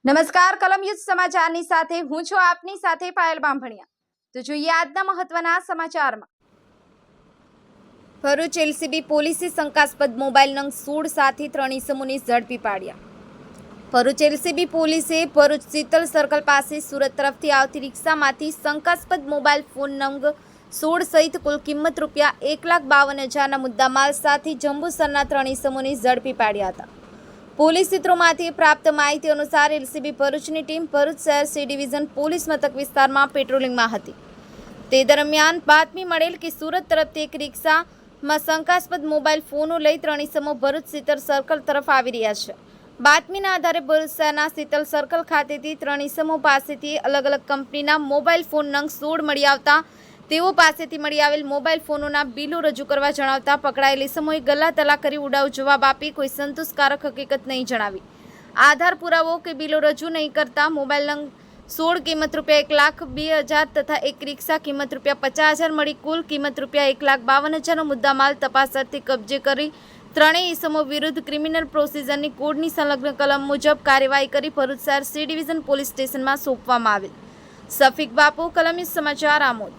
નમસ્કાર કલમ યુદ્ધ સમાચારની સાથે હું છું આપની સાથે પાયલ બાંભણિયા। તો જોઈએ આજના મહત્વના સમાચારમાં। ભરૂચ એલસીબી પોલીસે શંકાસ્પદ મોબાઈલ નંગ 16 સાથે 3 ઇસમોને ઝડપી પાડ્યા। ભરૂચ એલસીબી પોલીસે ભરૂચ શીતલ સર્કલ પાસે સુરત તરફથી આવતી રિક્ષામાંથી શંકાસ્પદ મોબાઈલ ફોન નંગ 16 સહિત કુલ કિંમત ₹1,52,000ના મુદ્દામાલ સાથે જંબુસરના 3 ઇસમોને ઝડપી પાડ્યા હતા। પોલીસ સૂત્રોમાંથી પ્રાપ્ત માહિતી અનુસાર એલસીબી ભરૂચની ટીમ ભરૂચ શહેર સી ડિવિઝન પોલીસ મથક વિસ્તારમાં પેટ્રોલિંગમાં હતી। તે દરમિયાન બાતમી મળેલ કે સુરત તરફથી એક રિક્ષામાં શંકાસ્પદ મોબાઈલ ફોનો લઈ 3 ઇસમો ભરૂચ શીતલ સર્કલ તરફ આવી રહ્યા છે। બાતમીના આધારે ભરૂચ શહેરના શીતલ સર્કલ ખાતેથી 3 ઇસમો પાસેથી અલગ અલગ કંપનીના મોબાઈલ ફોન નંગ 16 મળી આવતા તેઓ પાસેથી મળી આવેલ મોબાઈલ ફોનોના બિલો રજૂ કરવા જણાવતા પકડાયેલ ઇસમોએ ગલ્લા તલા કરી ઉડાવ જવાબ આપી કોઈ સંતોષકારક હકીકત નહીં જણાવી। આધાર પુરાવો કે બિલો રજૂ નહીં કરતા મોબાઈલ નંગ 16 કિંમત ₹1,02,000 તથા એક રિક્ષા કિંમત ₹50,000 મળી કુલ કિંમત ₹1,52,000નો મુદ્દામાલ તપાસ અર્થે કબજે કરી 3 ઇસમો વિરુદ્ધ ક્રિમિનલ પ્રોસિજરની કોડની સંલગ્ન કલમ મુજબ કાર્યવાહી કરી ભરૂચ શહેર સી ડિવિઝન પોલીસ સ્ટેશનમાં સોંપવામાં આવેલ। સફીક બાપુ, કલમ યુદ્ધ સમાચાર, આમોદ।